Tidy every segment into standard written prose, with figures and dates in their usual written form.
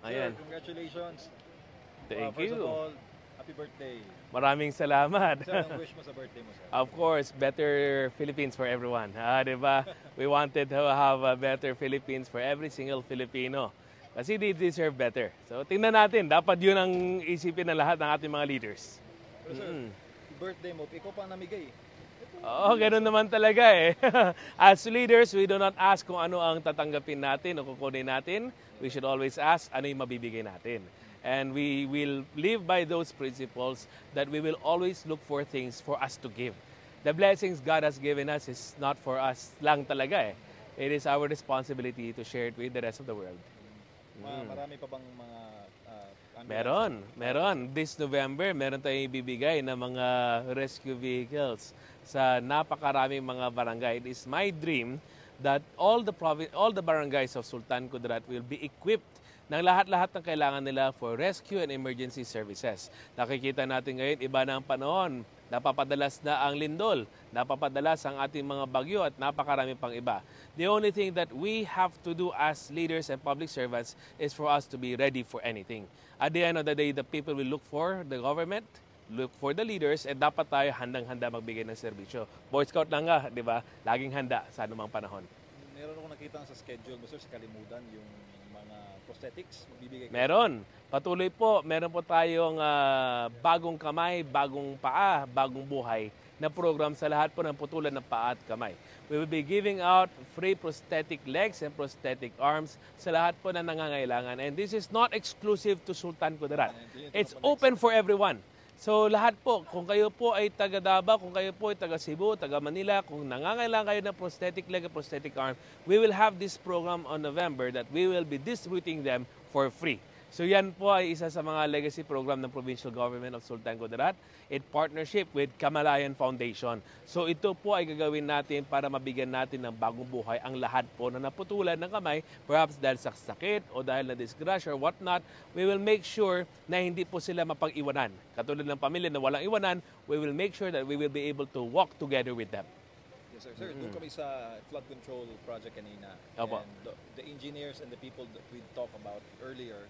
Ayan. Sir, congratulations. Thank First of you. all, happy birthday. Maraming salamat. Sir, anong wish mo sa birthday mo, sir? Of course, better Philippines for everyone. Di ba? We wanted to have a better Philippines for every single Filipino. Kasi they deserve better. So, tingnan natin. Dapat yun ang isipin ng lahat ng ating mga leaders. Pero sir, birthday mo, ikaw pa ang namigay. Oo, ganun naman talaga eh. As leaders, we do not ask kung ano ang tatanggapin natin o kukunin natin. We should always ask ano yung mabibigay natin. And we will live by those principles that we will always look for things for us to give. The blessings God has given us is not for us lang talaga eh. It is our responsibility to share it with the rest of the world. Marami pa bang mga Meron. This November, meron tayong ibibigay na mga rescue vehicles sa napakaraming mga barangay. It is my dream that all the barangays of Sultan Kudarat will be equipped ng lahat-lahat ng kailangan nila for rescue and emergency services. Nakikita natin ngayon, iba na ang panahon. Napapadalas na ang lindol, napapadalas ang ating mga bagyo at napakarami pang iba. The only thing that we have to do as leaders and public servants is for us to be ready for anything. At the end of the day, the people will look for the government, look for the leaders, at dapat tayo handang-handa magbigay ng serbisyo. Boy Scout lang nga, di ba? Laging handa sa anumang panahon. Meron akong nakita sa schedule mo, sir, sa kalimutan, yung mga prosthetics, magbibigay kayo. Meron. Patuloy po, meron po tayong bagong kamay, bagong paa, bagong buhay na program sa lahat po ng putulan ng paa at kamay. We will be giving out free prosthetic legs and prosthetic arms sa lahat po na nangangailangan. And this is not exclusive to Sultan Kudarat. It's open for everyone. So lahat po, kung kayo po ay taga Davao, kung kayo po ay taga Cebu, taga Manila, kung nangangailangan kayo ng prosthetic leg at prosthetic arm, we will have this program on November that we will be distributing them for free. So yan po ay isa sa mga legacy program ng Provincial Government of Sultan Kudarat in partnership with Kamalayan Foundation. So ito po ay gagawin natin para mabigyan natin ng bagong buhay ang lahat po na naputulan ng kamay, perhaps dahil sa sakit o dahil na disgrasya or whatnot. We will make sure na hindi po sila mapag-iwanan. Katulad ng pamilya na walang iwanan, we will make sure that we will be able to walk together with them. Yes, sir. Sir, doon kami sa flood control project kanina. Opo. And the engineers and the people that we talked about earlier,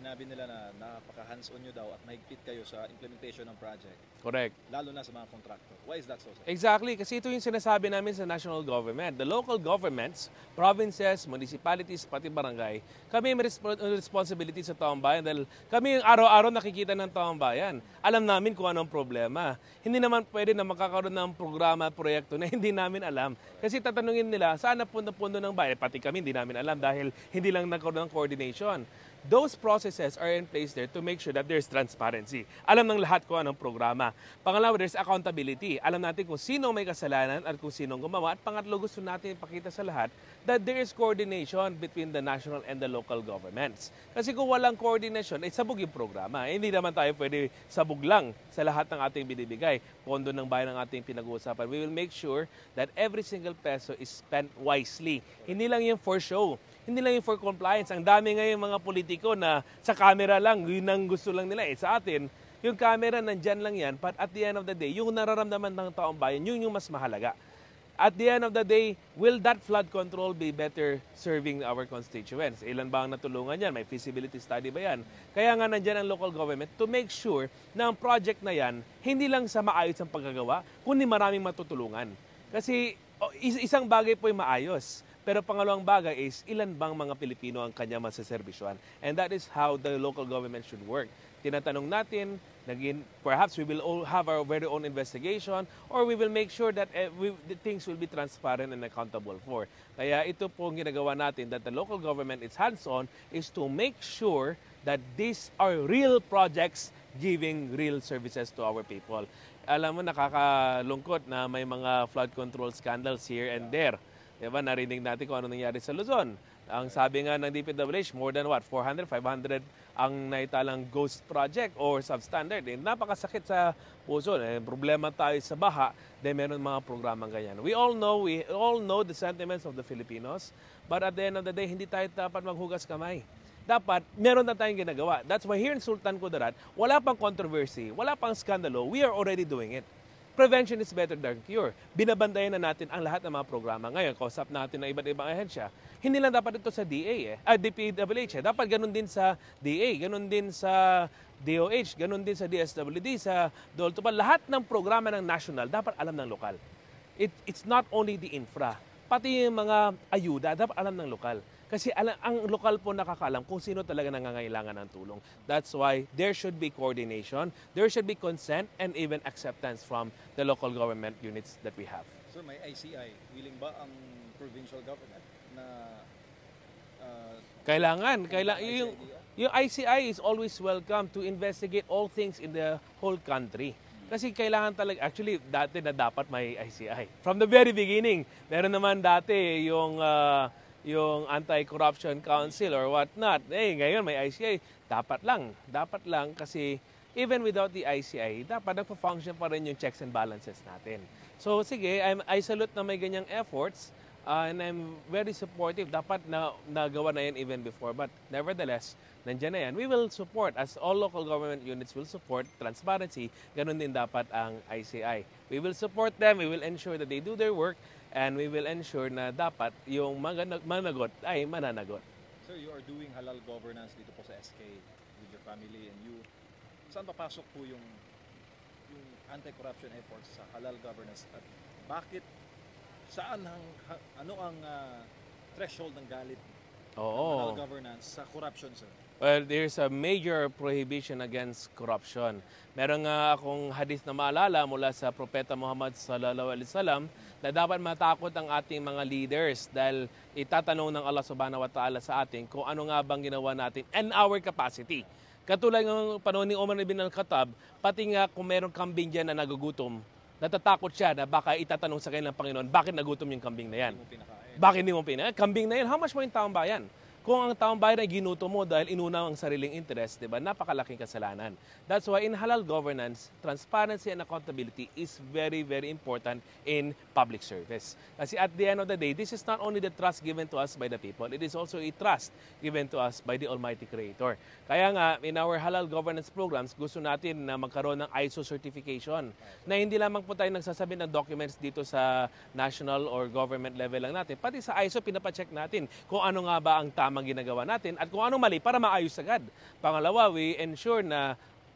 sinabi nila na napaka-hands-on nyo daw at mahigpit kayo sa implementation ng project. Correct. Lalo na sa mga contractor. Why is that so, sir? Exactly, kasi ito yung sinasabi namin sa national government. The local governments, provinces, municipalities, pati barangay, kami may responsibility sa taong bayan dahil kami yung araw-araw nakikita ng taong bayan. Alam namin kung anong problema. Hindi naman pwede na makakaroon ng programa, proyekto na hindi namin alam. Kasi tatanungin nila, saan napunta-pundo ng bayan? Pati kami hindi namin alam dahil hindi lang nagkaroon ng coordination. Those processes are in place there to make sure that there's transparency. Alam ng lahat kung anong programa. Pangalawa, there's accountability. Alam natin kung sino may kasalanan at kung sino gumawa. At pangatlo, gusto natin ipakita sa lahat that there is coordination between the national and the local governments. Kasi kung walang coordination, ay sabog yung programa. Hindi naman tayo pwede sabog lang sa lahat ng ating binibigay. Pondo ng bayan ang ating pinag-uusapan. We will make sure that every single peso is spent wisely. Hindi lang yung for show. Hindi lang yung for compliance. Ang dami ngayon mga politiko na sa camera lang, yun ang gusto lang nila. Sa atin, yung camera nandyan lang yan, but at the end of the day, yung nararamdaman ng taong bayan, yun yung mas mahalaga. At the end of the day, will that flood control be better serving our constituents? Ilan ba ang natulungan yan? May feasibility study ba yan? Kaya nga nandyan ang local government to make sure na ang project na yan, hindi lang sa maayos ang paggagawa, kundi maraming matutulungan. Kasi isang bagay po yung maayos. Pero pangalawang bagay is, ilan bang mga Pilipino ang kanya masaservisyoan? And that is how the local government should work. Tinatanong natin, perhaps we will all have our very own investigation or we will make sure that the things will be transparent and accountable for. Kaya ito po ang ginagawa natin that the local government is hands-on is to make sure that these are real projects giving real services to our people. Alam mo, nakakalungkot na may mga flood control scandals here and there. Diba, narinig natin kung ano nangyari sa Luzon. Ang sabi nga ng DPWH, more than 400, 500 ang naitalang ghost project or substandard. Napakasakit sa puso. Problema tayo sa baha, dahil meron mga programang ganyan. We all know the sentiments of the Filipinos, but at the end of the day, hindi tayo dapat maghugas kamay. Dapat, meron na tayong ginagawa. That's why here in Sultan Kudarat, wala pang controversy, wala pang skandalo, we are already doing it. prevention is better than cure. Binabandayan na natin ang lahat ng mga programa. Ngayon, kausap natin ng iba't ibang ahensya. Hindi lang dapat ito sa DPWH. Dapat ganun din sa DA, ganun din sa DOH, ganun din sa DSWD, sa DOLTOPAL. Lahat ng programa ng national, dapat alam ng lokal. It's not only the infra, pati yung mga ayuda, dapat alam ng lokal. Kasi ang lokal po nakakaalam kung sino talaga nangangailangan ng tulong. That's why there should be coordination, there should be consent, and even acceptance from the local government units that we have. Sir, may ICI. Willing ba ang provincial government na yung ICI is always welcome to investigate all things in the whole country. Kasi kailangan talaga, actually dati na dapat may ICI. From the very beginning, meron naman dati yung Anti-Corruption Council or what not. Ngayon may ICI. Dapat lang kasi even without the ICI, dapat nagpa-function pa rin yung checks and balances natin. So sige, I salute na may ganyang efforts and I'm very supportive. Dapat nagawa na yan even before. But nevertheless, nandiyan na yan. We will support, as all local government units will support transparency, ganun din dapat ang ICI. We will support them, we will ensure that they do their work, and we will ensure na dapat yung managot ay mananagot. Sir, you are doing halal governance dito po sa SK with your family and you. Saan papasok po yung anti-corruption efforts sa halal governance at bakit ano ang threshold ng galit ng halal governance sa corruption, sir? Well, there's a major prohibition against corruption. Meron nga akong hadith na maalala mula sa Propeta Muhammad sallallahu alaihi wasallam na dapat matakot ang ating mga leaders dahil itatanong ng Allah subhanahu wa ta'ala sa atin kung ano nga bang ginawa natin and our capacity. Katulad ng panahon ni Umar ibn al-Khattab, pati nga kung merong kambing dyan na nagugutom, natatakot siya na baka itatanong sa kanya ng Panginoon, bakit nagutom yung kambing na yan? Bakit hindi mo pinakain? Kambing na yan, how much mo yung taong bayan? Kung ang taong bayan ay ginuto mo dahil inuna ang sariling interest, di ba? Napakalaking kasalanan. That's why in halal governance, transparency and accountability is very, very important in public service. Kasi at the end of the day, this is not only the trust given to us by the people, it is also a trust given to us by the Almighty Creator. Kaya nga, in our halal governance programs, gusto natin na magkaroon ng ISO certification na hindi lamang po tayo nagsasabi ng documents dito sa national or government level lang natin. Pati sa ISO, pinapacheck natin kung ano nga ba ang tamang ginagawa natin at kung anong mali para maayos agad. Pangalawa, we ensure na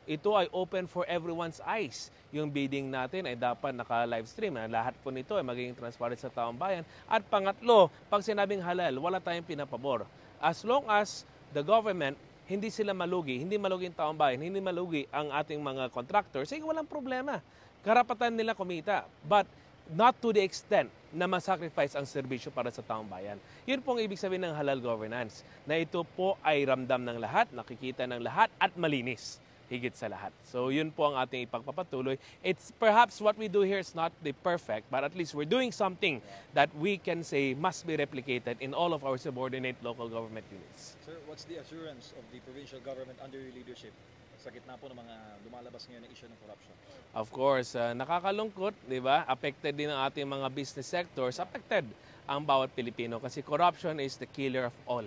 ito ay open for everyone's eyes. Yung bidding natin ay dapat naka-livestream. Lahat po nito ay magiging transparent sa taong bayan. At pangatlo, pag sinabing halal, wala tayong pinapabor. As long as the government, hindi sila malugi, hindi malugi ang taong bayan, hindi malugi ang ating mga contractors, sige, walang problema. Karapatan nila kumita. But not to the extent na masacrifice ang serbisyo para sa taong bayan. Yun pong ibig sabihin ng halal governance, na ito po ay ramdam ng lahat, nakikita ng lahat, at malinis higit sa lahat. So yun po ang ating ipagpapatuloy. It's perhaps what we do here is not the perfect, but at least we're doing something that we can say must be replicated in all of our subordinate local government units. Sir, what's the assurance of the provincial government under your leadership sa gitna po ng mga lumalabas ngayon na issue ng corruption? Of course, nakakalungkot, di ba? Affected din ang ating mga business sectors, affected ang bawat Pilipino kasi corruption is the killer of all.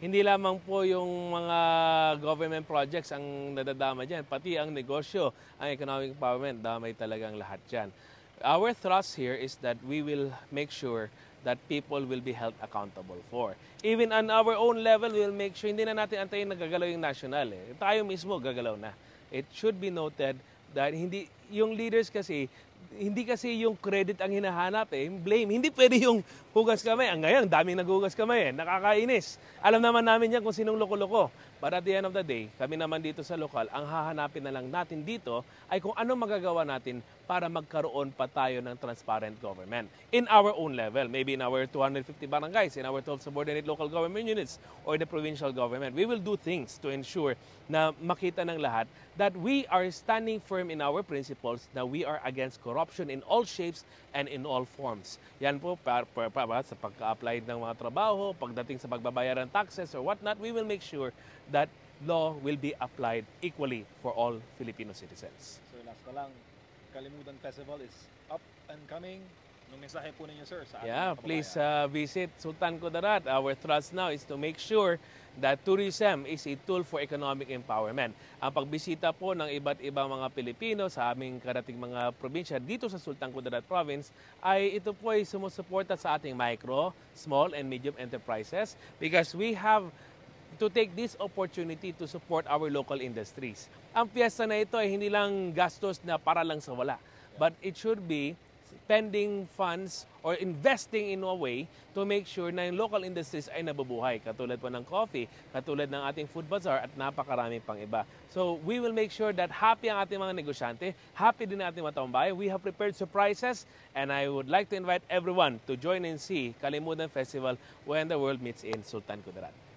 Hindi lamang po yung mga government projects ang nadadama dyan, pati ang negosyo, ang economic empowerment, damay talagang lahat dyan. Our thrust here is that we will make sure that people will be held accountable for. Even on our own level, we will make sure, hindi na natin antayin na gagalaw yung national. Tayo mismo gagalaw na. It should be noted that yung leaders kasi, hindi kasi yung credit ang hinahanap blame. Hindi pwede yung hugas kamay. Ngayon, daming naghugas kamay nakakainis. Alam naman namin yan kung sinong loko-loko. But at the end of the day, kami naman dito sa lokal, ang hahanapin na lang natin dito ay kung ano magagawa natin para magkaroon pa tayo ng transparent government. In our own level, maybe in our 250 barangays, in our 12 subordinate local government units, or the provincial government, we will do things to ensure na makita ng lahat that we are standing firm in our principles, that we are against corruption in all shapes and in all forms. Yan po para sa pagka-apply ng mga trabaho, pagdating sa pagbabayar ng taxes or whatnot, we will make sure that law will be applied equally for all Filipino citizens. So last na lang, Kalimutan Festival is up and coming. Anong mensahe po ninyo, sir, sa ating Yeah, mga please kababayan? visit Sultan Kudarat. Our thrust now is to make sure that tourism is a tool for economic empowerment. Ang pagbisita po ng iba't ibang mga Pilipino sa aming karating mga probinsya dito sa Sultan Kudarat Province ay ito po ay sumusuporta sa ating micro, small and medium enterprises because we have to take this opportunity to support our local industries. Ang piyesta na ito ay hindi lang gastos na para lang sa wala, but it should be spending funds or investing in a way to make sure na yung local industries ay nabubuhay. Katulad po ng coffee, katulad ng ating food bazaar at napakarami pang iba. So we will make sure that happy ang ating mga negosyante, happy din ang ating mga taumbayan. We have prepared surprises and I would like to invite everyone to join and see Kalimutan Festival when the world meets in Sultan Kudarat.